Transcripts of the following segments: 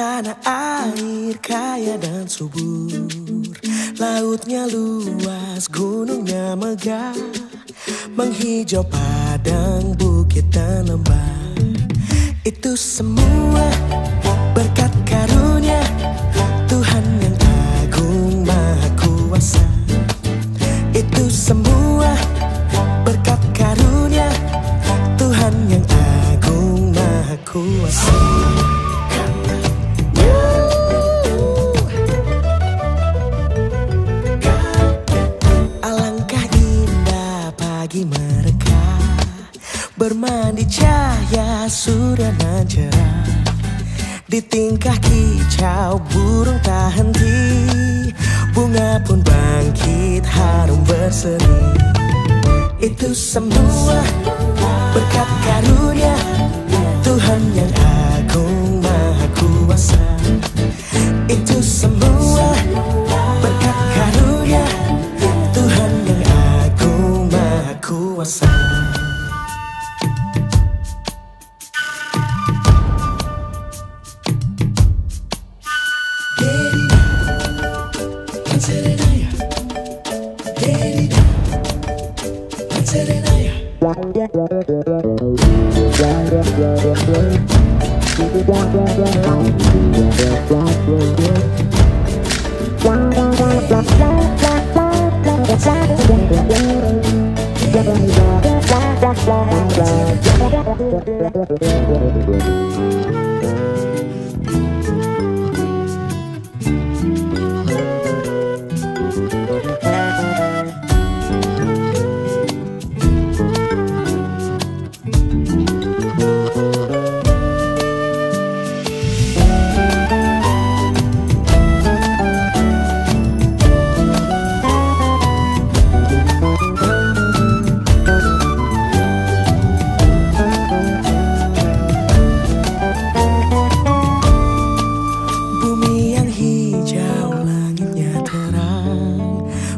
Tanah air kaya dan subur, lautnya luas, gunungnya megah, menghijau padang, bukit dan lembah. Itu semua berkat karunia Tuhan yang agung maha kuasa. Itu semua berkat karunia Tuhan yang agung maha kuasa. Alangkah indah pagi mereka, bermandi cahaya surya nan cerah. Di tingkah kicau burung tak henti, bunga pun bangkit harum berseri. Itu semua berkat karunia Tuhan yang agung maha kuasa. Itu semua berkat karunia Tuhan yang agung maha kuasa.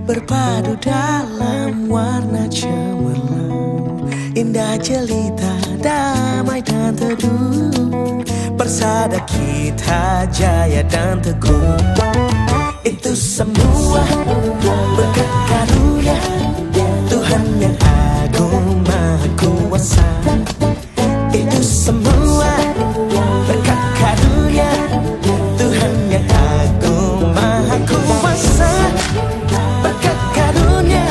Berpadu dalam warna cemerlang, indah jelita, damai dan teduh. Persada kita jaya dan teguh. Itu semua berkat karunia Tuhan yang agung maha kuasa. Itu semua berkat karunia Tuhan yang agung maha kuasa. Berkat karunia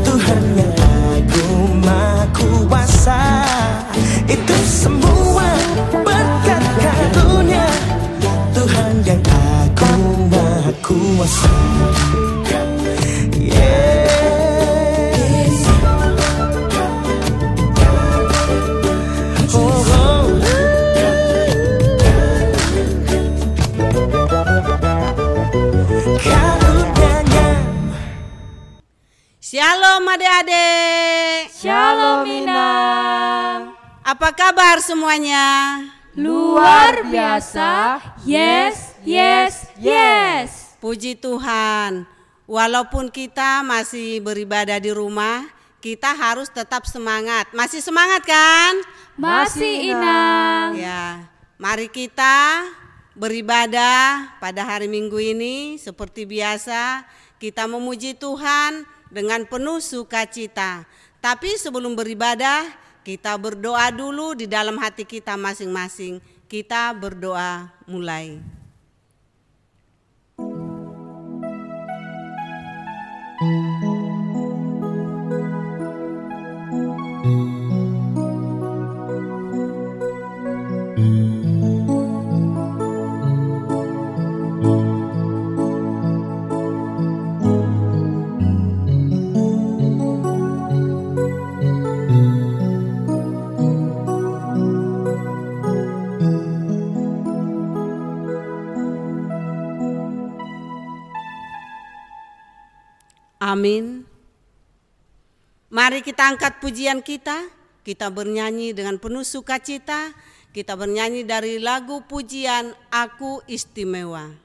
Tuhan yang agung maha kuasa. Itu semua berkat karunia Tuhan yang agung maha kuasa. Shalom adik-adik. Shalom Inang. Apa kabar semuanya? Luar biasa. Yes, yes, yes. Puji Tuhan. Walaupun kita masih beribadah di rumah, kita harus tetap semangat. Masih semangat kan? Masih Inang. Ya, mari kita beribadah pada hari Minggu ini seperti biasa. Kita memuji Tuhan dengan penuh sukacita. Tapi sebelum beribadah, kita berdoa dulu di dalam hati kita masing-masing. Kita berdoa mulai. Amin. Mari kita angkat pujian kita. Kita bernyanyi dengan penuh sukacita. Kita bernyanyi dari lagu pujian Aku Istimewa.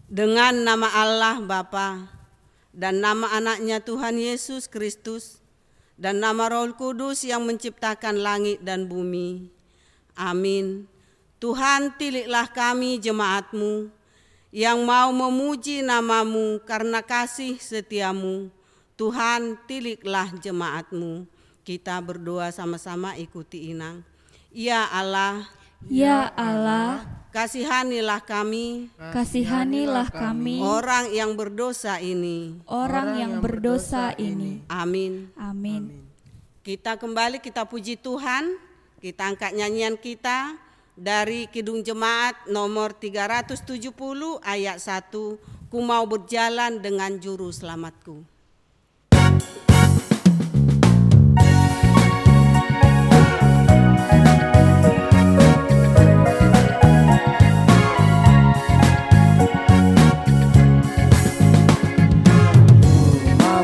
Dengan nama Allah Bapa dan nama anaknya Tuhan Yesus Kristus dan nama Roh Kudus yang menciptakan langit dan bumi. Amin. Tuhan, tiliklah kami jemaat-Mu yang mau memuji nama-Mu karena kasih setia-Mu. Tuhan, tiliklah jemaat-Mu. Kita berdoa sama-sama, ikuti Inang. Ya Allah, Ya Allah, kasihanilah kami, kasihanilah kami, orang yang berdosa ini. orang yang berdosa ini. Amin. Amin. Kita kembali, kita puji Tuhan. Kita angkat nyanyian kita dari Kidung Jemaat nomor 370 ayat 1. Ku mau berjalan dengan juru selamatku.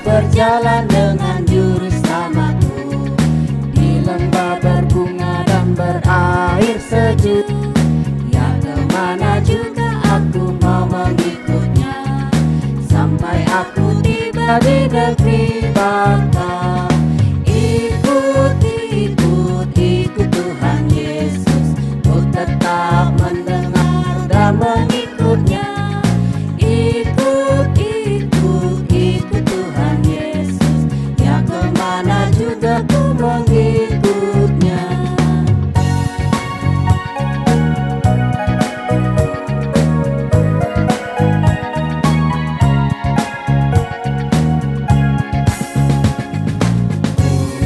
Berjalan dengan juru selamatku di lembah berbunga dan berair sejuk. Ya kemana juga aku mau mengikutnya, sampai aku tiba di negeri bangka. Ikut, ikut, ikut Tuhan Yesus, ku tetap mendengar dan mengikutnya. Ikut, ikut, ikut Tuhan Yesus, ya kemana juga ku mengikutnya.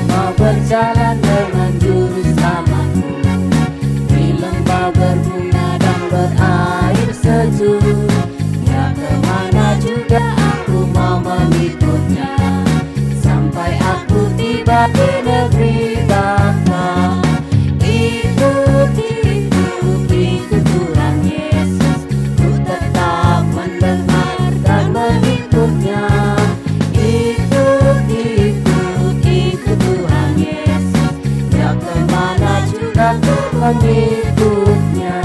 Mau berjalan dengan juru selamatku di lembah berbunga dan berair sejuk. Ya kemana juga aku mau mengikutnya, sampai aku tiba di negeri bangka. Ikut, ikut, ikut Tuhan Yesus, ku tetap mendengar dan mengikutnya. Ikut, ikut, ikut Tuhan Yesus, ya kemana juga ku mengikutnya.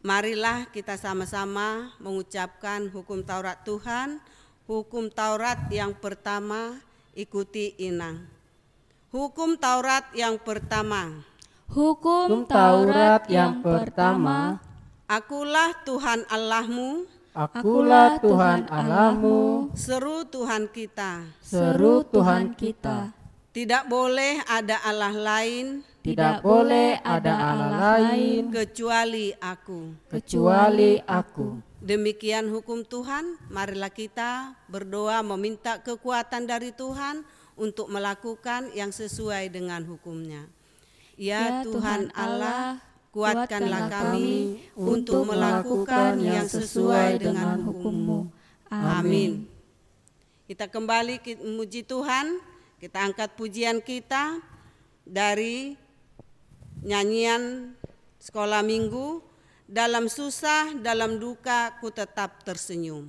Marilah kita sama-sama mengucapkan hukum Taurat Tuhan. Hukum Taurat yang pertama, ikuti Inang. Hukum Taurat yang pertama. Hukum Taurat yang pertama. Akulah Tuhan Allahmu, Akulah Tuhan Allahmu, seru Tuhan kita. seru Tuhan kita. Tidak boleh ada Allah lain Tidak boleh ada Allah lain kecuali aku. kecuali aku. Demikian hukum Tuhan. Marilah kita berdoa meminta kekuatan dari Tuhan untuk melakukan yang sesuai dengan hukum-Nya. Ya Tuhan Allah, kuatkanlah kami untuk melakukan yang sesuai dengan hukum-Mu. Amin. Kita kembali memuji Tuhan. Kita angkat pujian kita dari nyanyian sekolah minggu. Dalam susah, dalam duka, ku tetap tersenyum.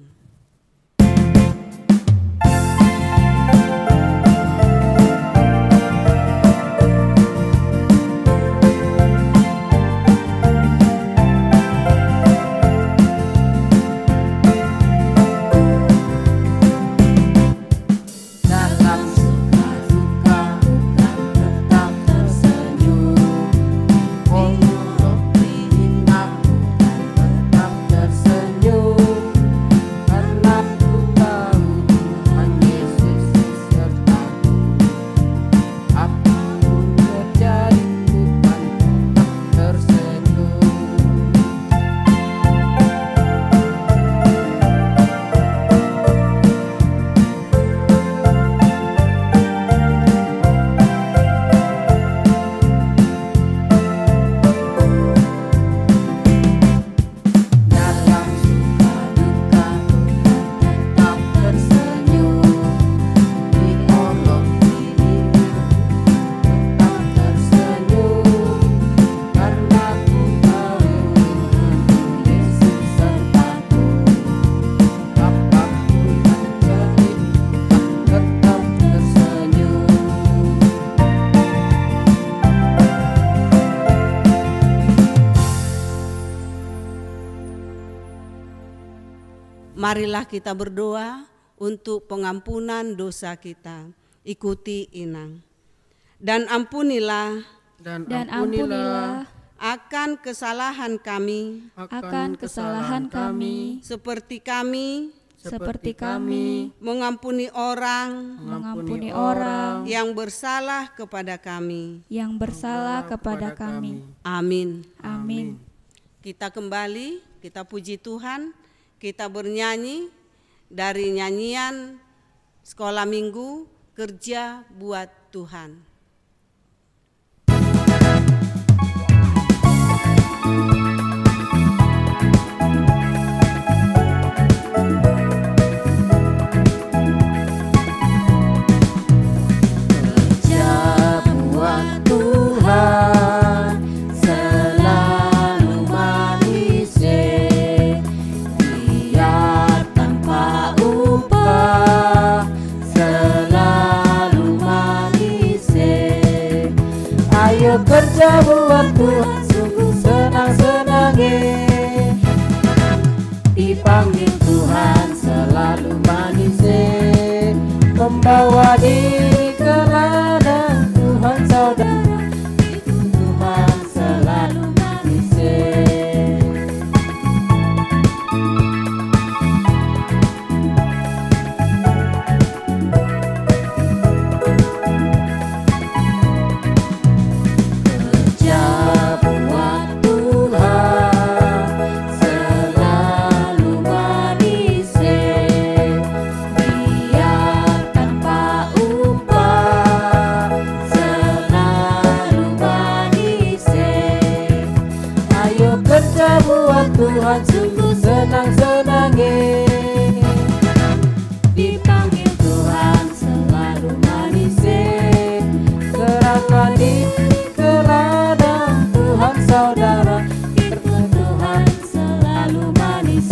Marilah kita berdoa untuk pengampunan dosa kita. Ikuti Inang. Dan ampunilah akan kesalahan kami seperti kami mengampuni orang yang bersalah kepada kami. Amin. Kita kembali, kita puji Tuhan, kita bernyanyi dari nyanyian Sekolah Minggu, Kerja Buat Tuhan. Kerja buat Tuhan sungguh senang-senangnya, dipanggil Tuhan selalu manis, membawa diri ke ladang Tuhan saudara, itu Tuhan selalu manis. Tuhan sungguh senang-senangnya, dipanggil Tuhan selalu manis, serahkan diri ke ladang Tuhan saudara, itu Tuhan selalu manis.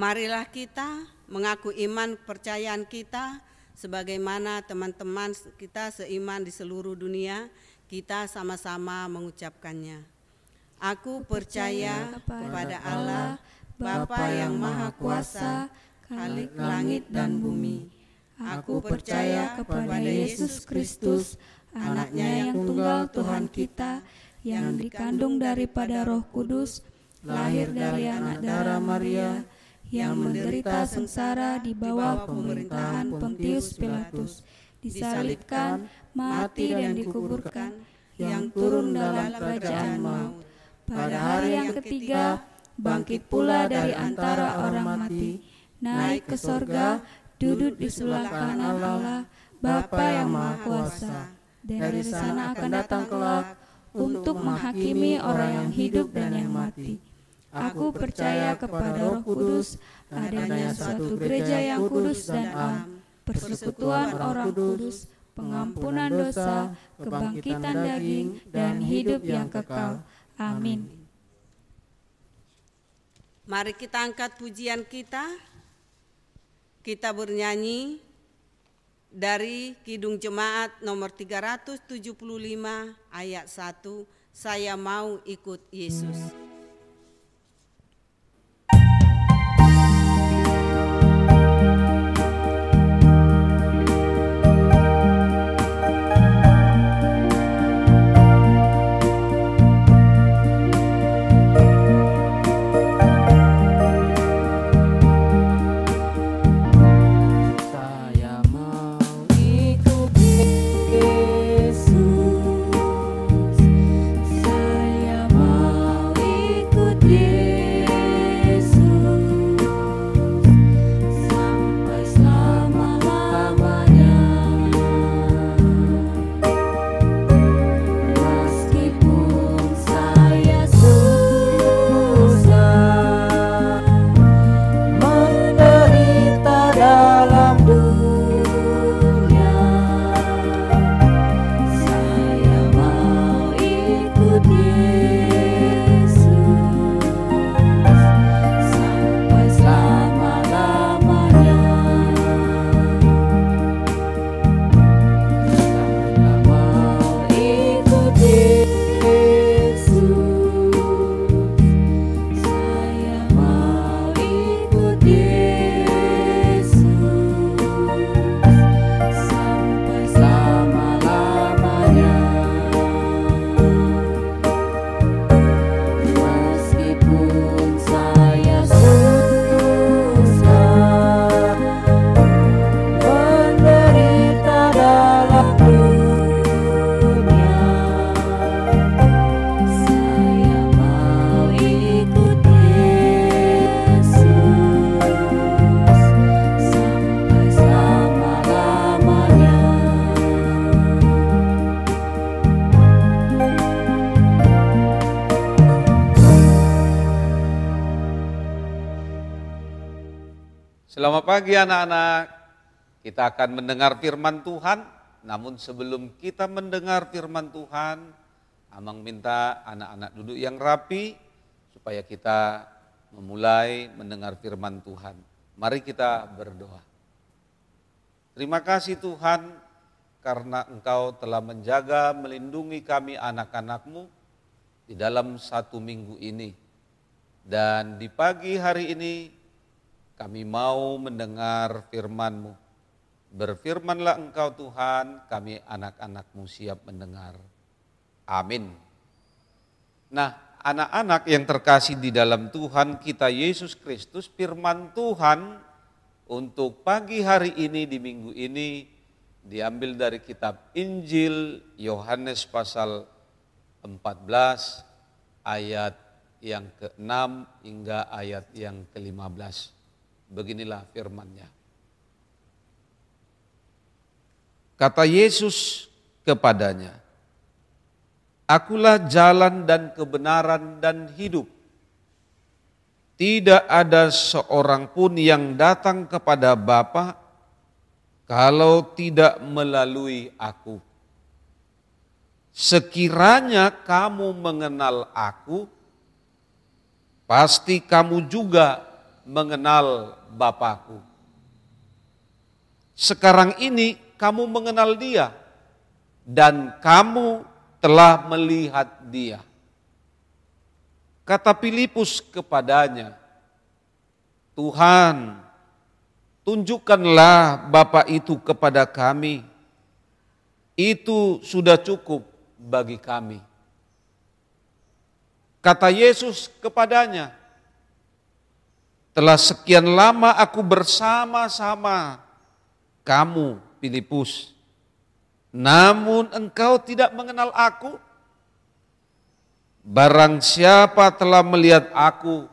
Marilah kita mengaku iman kepercayaan kita sebagaimana teman-teman kita seiman di seluruh dunia, kita sama-sama mengucapkannya. Aku percaya kepada Allah, Bapa yang Maha Kuasa, Khalik langit dan bumi. Aku percaya kepada Yesus Kristus, Anaknya yang tunggal Tuhan kita, yang dikandung daripada Roh Kudus, lahir dari anak darah Maria, yang menderita sengsara di bawah pemerintahan Pontius Pilatus, disalibkan, mati dan dikuburkan, yang turun dalam kerajaan maut. Pada hari yang ketiga, bangkit pula dari antara orang mati, naik ke sorga, duduk di sebelah kanan Allah, Bapa yang Maha Kuasa. Dari sana akan datang kelak untuk menghakimi orang yang hidup dan yang mati. Aku percaya kepada Roh Kudus, adanya suatu gereja yang kudus dan am, persekutuan orang kudus, pengampunan dosa, kebangkitan daging, dan hidup yang kekal. Amin. Mari kita angkat pujian kita. Kita bernyanyi dari Kidung Jemaat nomor 375 ayat 1, Saya Mau Ikut Yesus. Saya mau Selamat pagi anak-anak. Kita akan mendengar firman Tuhan. Namun sebelum kita mendengar firman Tuhan, Amang minta anak-anak duduk yang rapi supaya kita memulai mendengar firman Tuhan. Mari kita berdoa. Terima kasih Tuhan karena Engkau telah menjaga, melindungi kami anak-anak-Mu di dalam 1 minggu ini. Dan di pagi hari ini kami mau mendengar firman-Mu. Berfirmanlah Engkau Tuhan, kami anak-anak-Mu siap mendengar. Amin. Nah, anak-anak yang terkasih di dalam Tuhan kita Yesus Kristus, firman Tuhan untuk pagi hari ini di minggu ini diambil dari kitab Injil Yohanes pasal 14 ayat yang ke-6 hingga ayat yang ke-15. Beginilah firman-Nya. Kata Yesus kepadanya, "Akulah jalan dan kebenaran dan hidup. Tidak ada seorang pun yang datang kepada Bapa kalau tidak melalui Aku. Sekiranya kamu mengenal Aku, pasti kamu juga mengenal Bapa-Ku. Sekarang ini kamu mengenal Dia dan kamu telah melihat Dia." Kata Filipus kepadanya, "Tuhan, tunjukkanlah Bapa itu kepada kami. Itu sudah cukup bagi kami." Kata Yesus kepadanya, "Telah sekian lama aku bersama-sama kamu, Filipus, namun engkau tidak mengenal Aku. Barang siapa telah melihat Aku,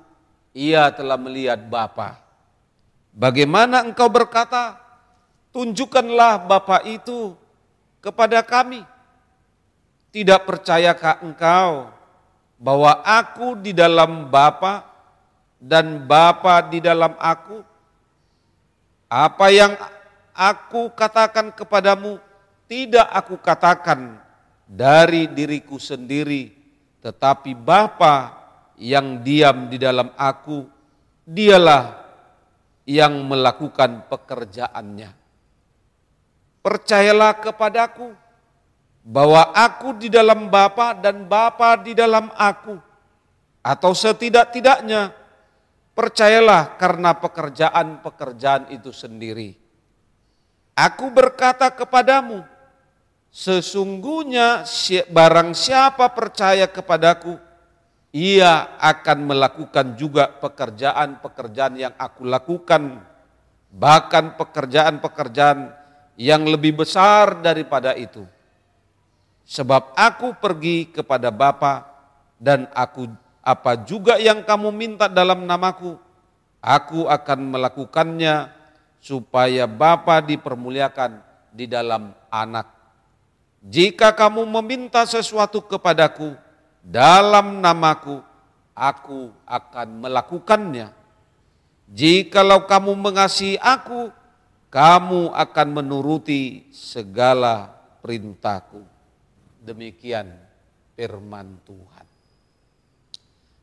ia telah melihat Bapa. Bagaimana engkau berkata, 'Tunjukkanlah Bapa itu kepada kami'? Tidak percayakah engkau bahwa Aku di dalam Bapa dan Bapa di dalam Aku? Apa yang Aku katakan kepadamu, tidak Aku katakan dari diriku sendiri, tetapi Bapa yang diam di dalam Aku, Dialah yang melakukan pekerjaannya. Percayalah kepadaku bahwa Aku di dalam Bapa dan Bapa di dalam Aku, atau setidak-tidaknya percayalah karena pekerjaan-pekerjaan itu sendiri. Aku berkata kepadamu, sesungguhnya barang siapa percaya kepadaku, ia akan melakukan juga pekerjaan-pekerjaan yang Aku lakukan, bahkan pekerjaan-pekerjaan yang lebih besar daripada itu. Sebab Aku pergi kepada Bapa, dan Aku apa juga yang kamu minta dalam namaku, Aku akan melakukannya, supaya Bapa dipermuliakan di dalam Anak. Jika kamu meminta sesuatu kepadaku dalam namaku, Aku akan melakukannya. Jikalau kamu mengasihi Aku, kamu akan menuruti segala perintahku." Demikian firman Tuhan.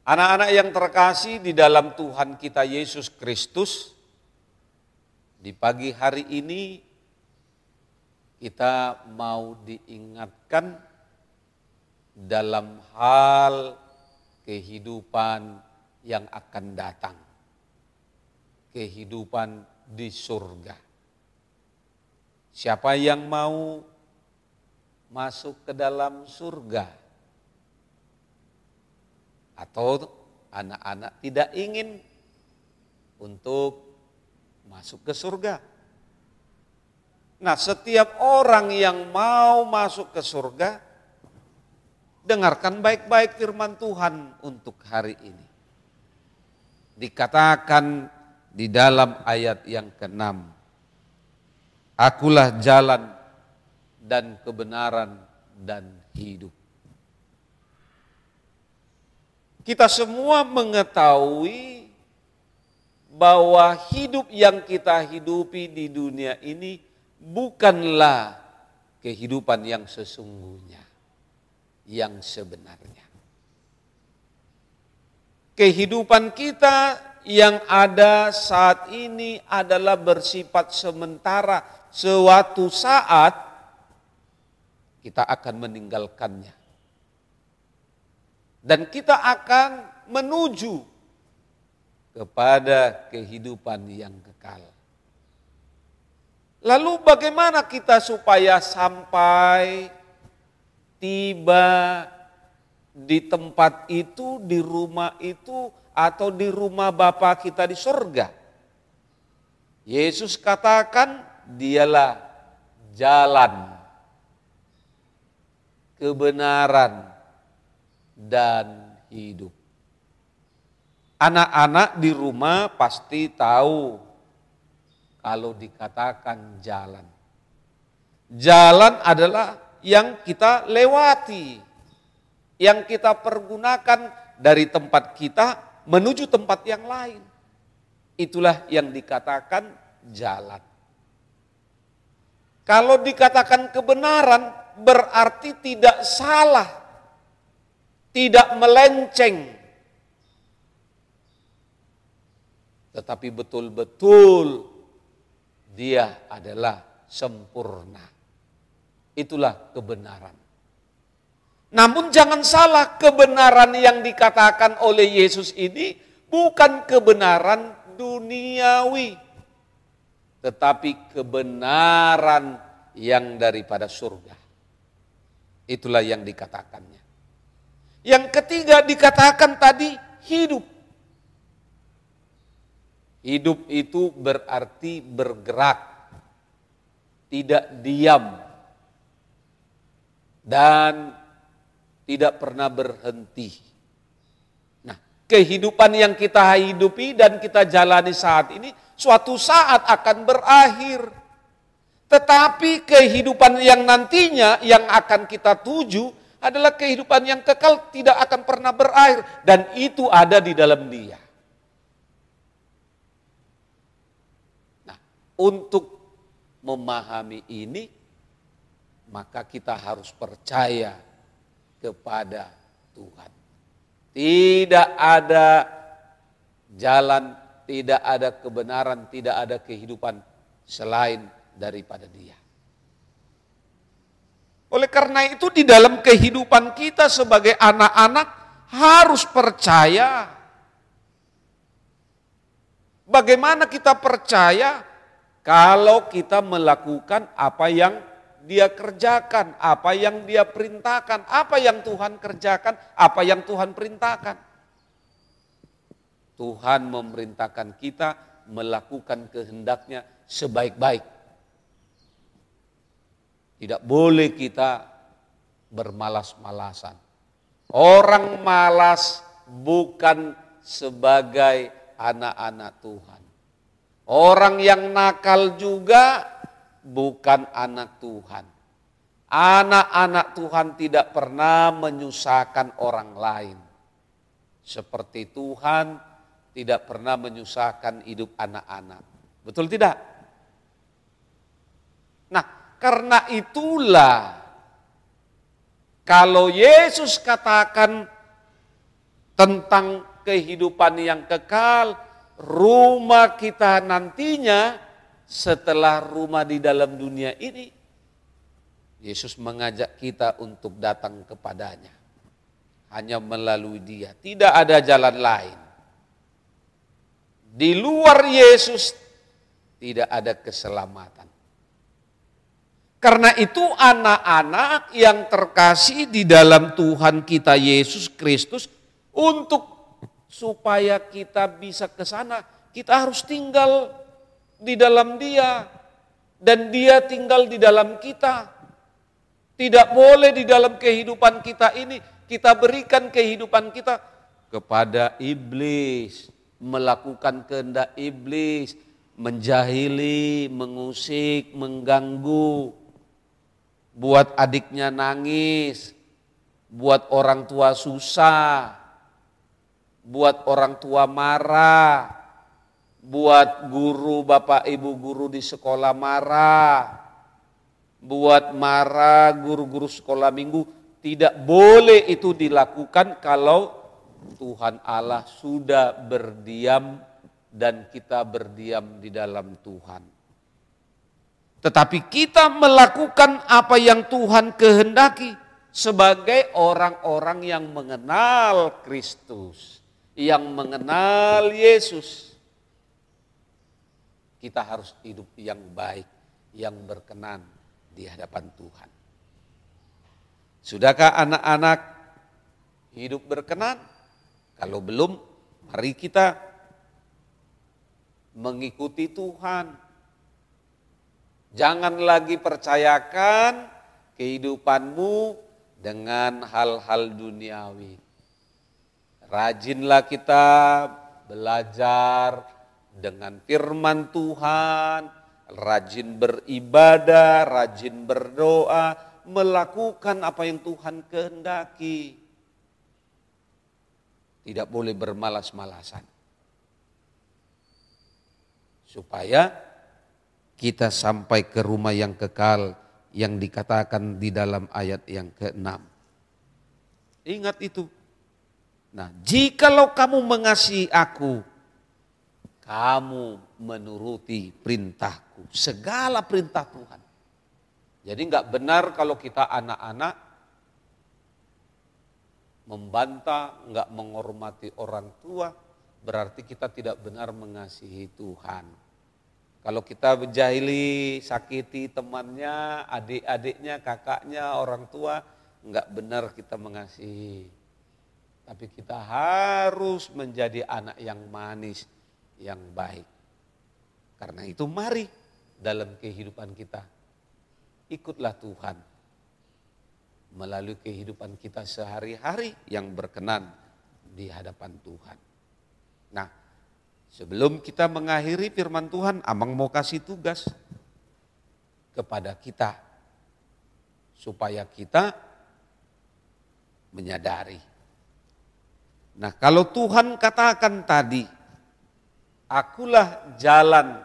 Anak-anak yang terkasih di dalam Tuhan kita Yesus Kristus, di pagi hari ini kita mau diingatkan dalam hal kehidupan yang akan datang. Kehidupan di surga. Siapa yang mau masuk ke dalam surga? Atau anak-anak tidak ingin untuk masuk ke surga? Nah, setiap orang yang mau masuk ke surga, dengarkan baik-baik firman Tuhan untuk hari ini. Dikatakan di dalam ayat yang ke-6, "Akulah jalan dan kebenaran dan hidup." Kita semua mengetahui bahwa hidup yang kita hidupi di dunia ini bukanlah kehidupan yang sesungguhnya, yang sebenarnya. Kehidupan kita yang ada saat ini adalah bersifat sementara. Suatu saat kita akan meninggalkannya. Dan kita akan menuju kepada kehidupan yang kekal. Lalu bagaimana kita supaya sampai tiba di tempat itu, di rumah itu, atau di rumah Bapa kita di surga? Yesus katakan, dialah jalan, kebenaran, dan hidup. Anak-anak di rumah pasti tahu kalau dikatakan jalan. Jalan adalah yang kita lewati, yang kita pergunakan dari tempat kita menuju tempat yang lain. Itulah yang dikatakan jalan. Kalau dikatakan kebenaran berarti tidak salah, tidak melenceng, tetapi betul-betul dia adalah sempurna. Itulah kebenaran. Namun jangan salah, kebenaran yang dikatakan oleh Yesus ini bukan kebenaran duniawi, tetapi kebenaran yang daripada surga. Itulah yang dikatakannya. Yang ketiga dikatakan tadi hidup. Hidup itu berarti bergerak, tidak diam, dan tidak pernah berhenti. Nah, kehidupan yang kita hidupi dan kita jalani saat ini suatu saat akan berakhir. Tetapi kehidupan yang nantinya yang akan kita tuju adalah kehidupan yang kekal, tidak akan pernah berakhir, dan itu ada di dalam Dia. Nah, untuk memahami ini, maka kita harus percaya kepada Tuhan. Tidak ada jalan, tidak ada kebenaran, tidak ada kehidupan selain daripada Dia. Oleh karena itu di dalam kehidupan kita sebagai anak-anak harus percaya. Bagaimana kita percaya? Kalau kita melakukan apa yang Dia kerjakan, apa yang Dia perintahkan, apa yang Tuhan kerjakan, apa yang Tuhan perintahkan. Tuhan memerintahkan kita melakukan kehendak-Nya sebaik-baik. Tidak boleh kita bermalas-malasan. Orang malas bukan sebagai anak-anak Tuhan. Orang yang nakal juga bukan anak Tuhan. Anak-anak Tuhan tidak pernah menyusahkan orang lain. Seperti Tuhan tidak pernah menyusahkan hidup anak-anak. Betul tidak? Nah, karena itulah kalau Yesus katakan tentang kehidupan yang kekal, rumah kita nantinya setelah rumah di dalam dunia ini, Yesus mengajak kita untuk datang kepadanya. Hanya melalui Dia, tidak ada jalan lain. Di luar Yesus tidak ada keselamatan. Karena itu anak-anak yang terkasih di dalam Tuhan kita Yesus Kristus, untuk supaya kita bisa ke sana, kita harus tinggal di dalam Dia dan Dia tinggal di dalam kita. Tidak boleh di dalam kehidupan kita ini kita berikan kehidupan kita kepada iblis, melakukan kehendak iblis, menjahili, mengusik, mengganggu, buat adiknya nangis, buat orang tua susah, buat orang tua marah, buat guru, bapak ibu guru di sekolah marah, buat marah guru-guru sekolah minggu. Tidak boleh itu dilakukan kalau Tuhan Allah sudah berdiam dan kita berdiam di dalam Tuhan. Tetapi kita melakukan apa yang Tuhan kehendaki sebagai orang-orang yang mengenal Kristus, yang mengenal Yesus. Kita harus hidup yang baik, yang berkenan di hadapan Tuhan. Sudahkah anak-anak hidup berkenan? Kalau belum, mari kita mengikuti Tuhan. Jangan lagi percayakan kehidupanmu dengan hal-hal duniawi. Rajinlah kita belajar dengan firman Tuhan, rajin beribadah, rajin berdoa, melakukan apa yang Tuhan kehendaki. Tidak boleh bermalas-malasan. Supaya kita sampai ke rumah yang kekal yang dikatakan di dalam ayat yang ke-6. Ingat itu. Nah, jikalau kamu mengasihi aku, kamu menuruti perintahku, segala perintah Tuhan. Jadi enggak benar kalau kita anak-anak membantah, enggak menghormati orang tua, berarti kita tidak benar mengasihi Tuhan. Kalau kita menjahili, sakiti temannya, adik-adiknya, kakaknya, orang tua, enggak benar kita mengasihi. Tapi kita harus menjadi anak yang manis, yang baik. Karena itu mari dalam kehidupan kita ikutlah Tuhan melalui kehidupan kita sehari-hari yang berkenan di hadapan Tuhan. Nah, sebelum kita mengakhiri firman Tuhan, Amang mau kasih tugas kepada kita supaya kita menyadari. Nah, kalau Tuhan katakan tadi, akulah jalan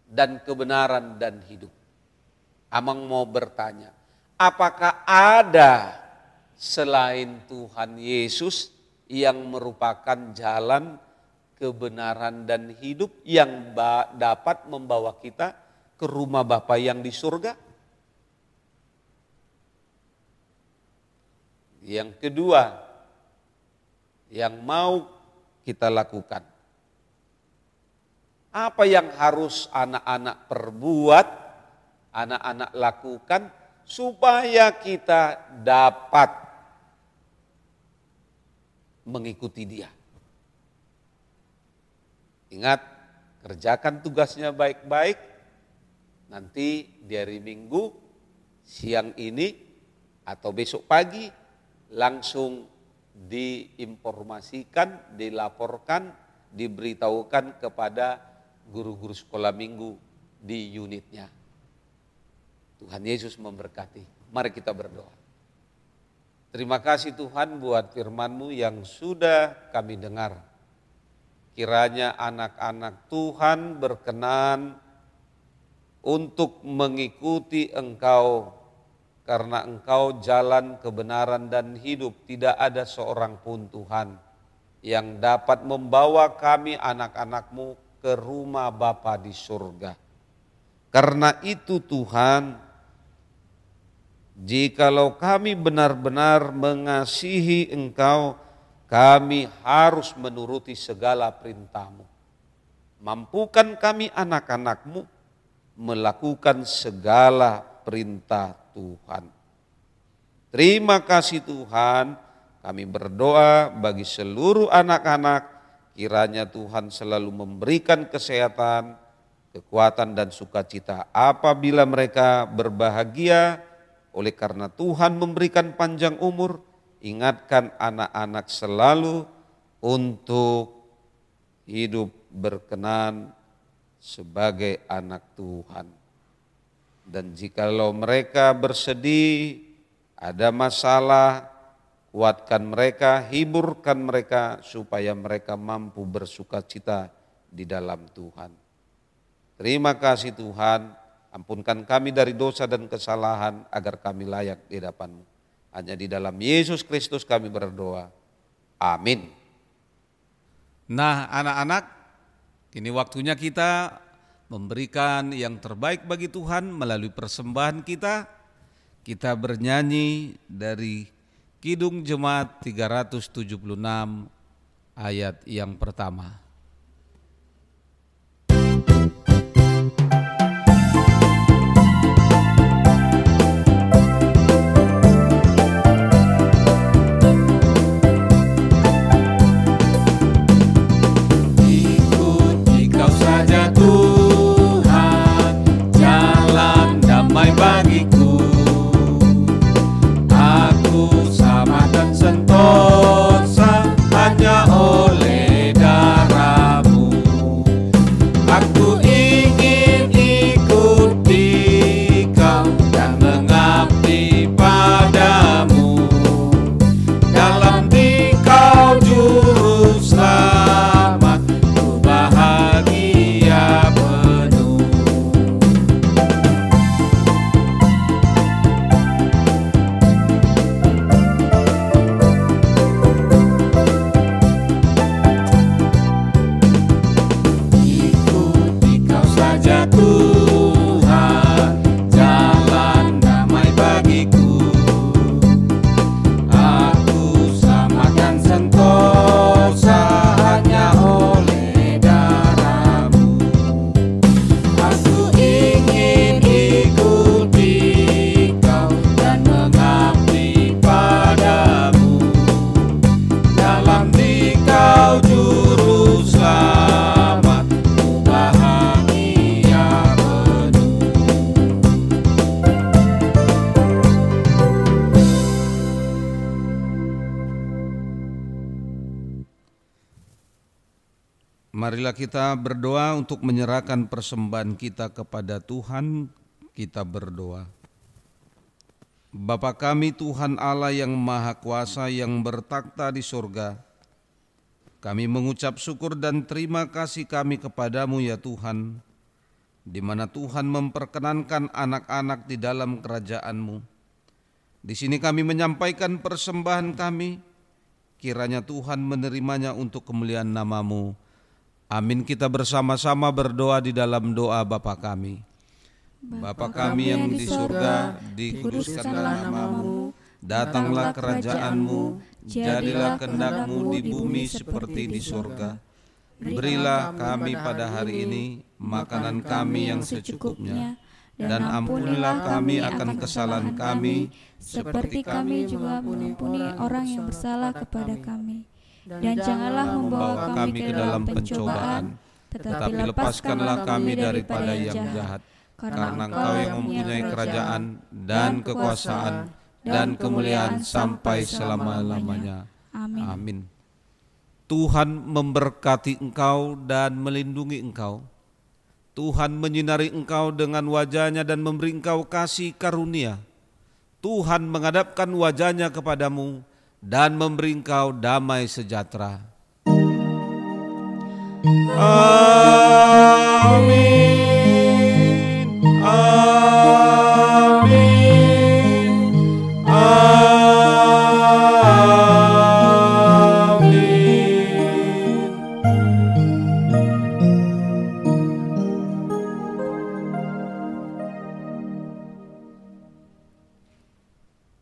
dan kebenaran dan hidup. Amang mau bertanya, apakah ada selain Tuhan Yesus yang merupakan jalan, kebenaran dan hidup yang dapat membawa kita ke rumah Bapa yang di surga? Yang kedua, yang mau kita lakukan, apa yang harus anak-anak perbuat, anak-anak lakukan supaya kita dapat mengikuti Dia? Ingat, kerjakan tugasnya baik-baik. Nanti di hari Minggu, siang ini atau besok pagi langsung diinformasikan, dilaporkan, diberitahukan kepada guru-guru sekolah minggu di unitnya. Tuhan Yesus memberkati. Mari kita berdoa. Terima kasih Tuhan buat firman-Mu yang sudah kami dengar. Kiranya anak-anak Tuhan berkenan untuk mengikuti Engkau, karena Engkau jalan kebenaran dan hidup. Tidak ada seorang pun Tuhan yang dapat membawa kami anak-anak-Mu ke rumah Bapa di surga. Karena itu Tuhan, jikalau kami benar-benar mengasihi Engkau, kami harus menuruti segala perintah-Mu. Mampukan kami anak-anak-Mu melakukan segala perintah Tuhan. Terima kasih Tuhan, kami berdoa bagi seluruh anak-anak, kiranya Tuhan selalu memberikan kesehatan, kekuatan dan sukacita apabila mereka berbahagia oleh karena Tuhan memberikan panjang umur. Ingatkan anak-anak selalu untuk hidup berkenan sebagai anak Tuhan. Dan jikalau mereka bersedih, ada masalah, kuatkan mereka, hiburkan mereka supaya mereka mampu bersukacita di dalam Tuhan. Terima kasih Tuhan, ampunkan kami dari dosa dan kesalahan agar kami layak di hadapan-Mu. Hanya di dalam Yesus Kristus kami berdoa. Amin. Nah anak-anak, kini waktunya kita memberikan yang terbaik bagi Tuhan melalui persembahan kita. Kita bernyanyi dari Kidung Jemaat 376 ayat yang pertama. Ikuti kau saja Tuhan, jalan damai bagiku. Aku selamat dan sentosa hanya oleh darah-Mu. Aku ingin ikuti Kau dan mengabdi padamu. Dalam Dikau juru selamat, ku bahagia penuh. Ikuti Kau saja Tuhan, jalan damai bagiku. Aku selamat dan sentosa hanya oleh darah-Mu. Aku ingin ikuti Kau dan mengabdi padamu. Dalam Dikau juru selamat, ku bahagia penuh. Marilah kita berdoa untuk menyerahkan persembahan kita kepada Tuhan. Kita berdoa. Bapa kami Tuhan Allah yang Maha Kuasa yang bertakhta di surga, kami mengucap syukur dan terima kasih kami kepadamu ya Tuhan, di mana Tuhan memperkenankan anak-anak di dalam kerajaan-Mu. Di sini kami menyampaikan persembahan kami, kiranya Tuhan menerimanya untuk kemuliaan nama-Mu. Amin. Kita bersama-sama berdoa di dalam doa Bapa kami. Bapa kami yang di surga, dikuduskanlah nama-Mu, datanglah kerajaan-Mu, jadilah kehendak-Mu di bumi seperti di surga. Berilah kami pada hari ini makanan kami yang secukupnya, dan ampunilah kami akan kesalahan kami, seperti kami juga mengampuni orang yang bersalah kepada kami. Dan janganlah membawa kami ke dalam pencobaan, tetapi lepaskanlah kami daripada yang jahat. Karena Engkau yang mempunyai kerajaan dan kekuasaan dan kemuliaan sampai selama-lamanya. Amin. Tuhan memberkati engkau dan melindungi engkau. Tuhan menyinari engkau dengan wajah-Nya dan memberi engkau kasih karunia. Tuhan menghadapkan wajah-Nya kepadamu dan memberi engkau damai sejahtera. Amin. Amin. Amin.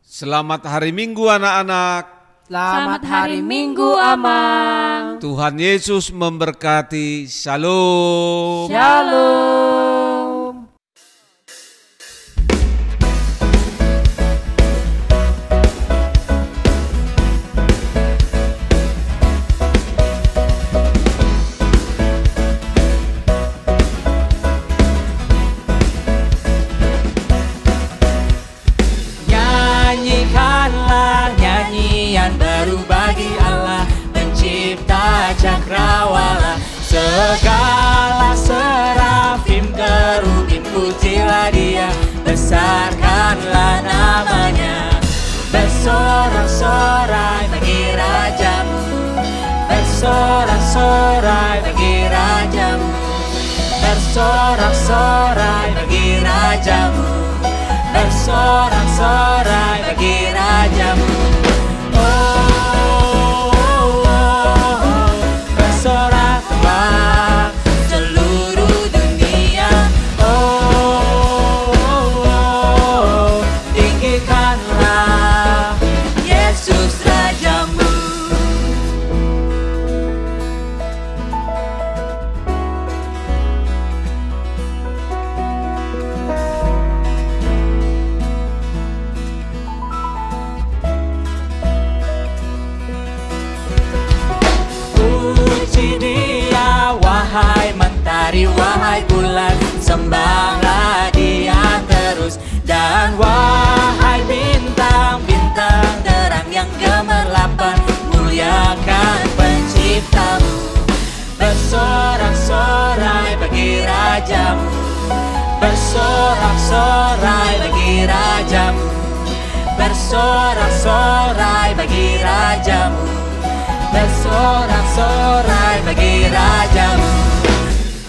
Selamat hari Minggu anak-anak. Selamat hari Minggu, Amang. Tuhan Yesus memberkati. Shalom. Shalom. Nyanyikanlah nyanyian baru bagi Allah, pencipta cakrawala. Segala serafim kerubim pujilah Dia, besarkanlah namanya. Bersorak-sorai bagi Rajamu, bersorak-sorai bagi Raja. bersorak-sorai bagi rajamu, bersorak-sorai bagi rajamu. Bersoraklah seluruh dunia. Tinggikanlah Yesus rajamu. Puji Dia wahai mentari, wahai bulan, sembahlah Dia terus. Dan wahai bintang-bintang terang yang gemerlapan, muliakan penciptamu. Bersorak-sorai bagi rajamu, bersorak-sorai bagi rajamu, bersorak-sorai bagi rajamu, bersorak-sorai bagi rajamu.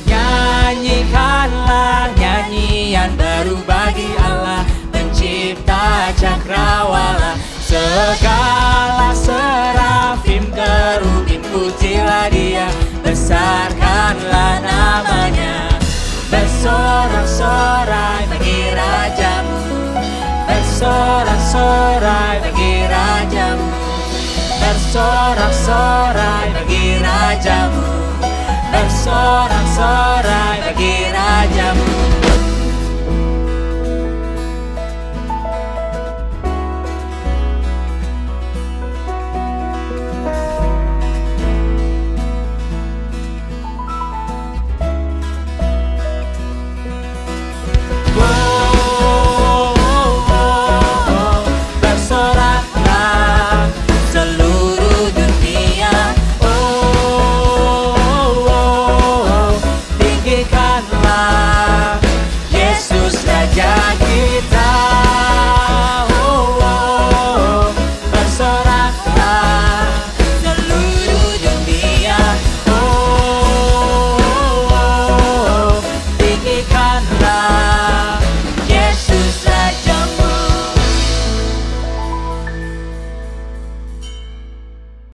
Nyanyikanlah nyanyian baru bagi Allah, pencipta cakrawala. Segala serafim kerubim pujilah Dia, besarkanlah namanya. Bersorak-sorai bagi rajamu, bersorak-sorai bagi rajamu, bersorak-sorai bagi rajamu, bersorak-sorai bagi rajamu.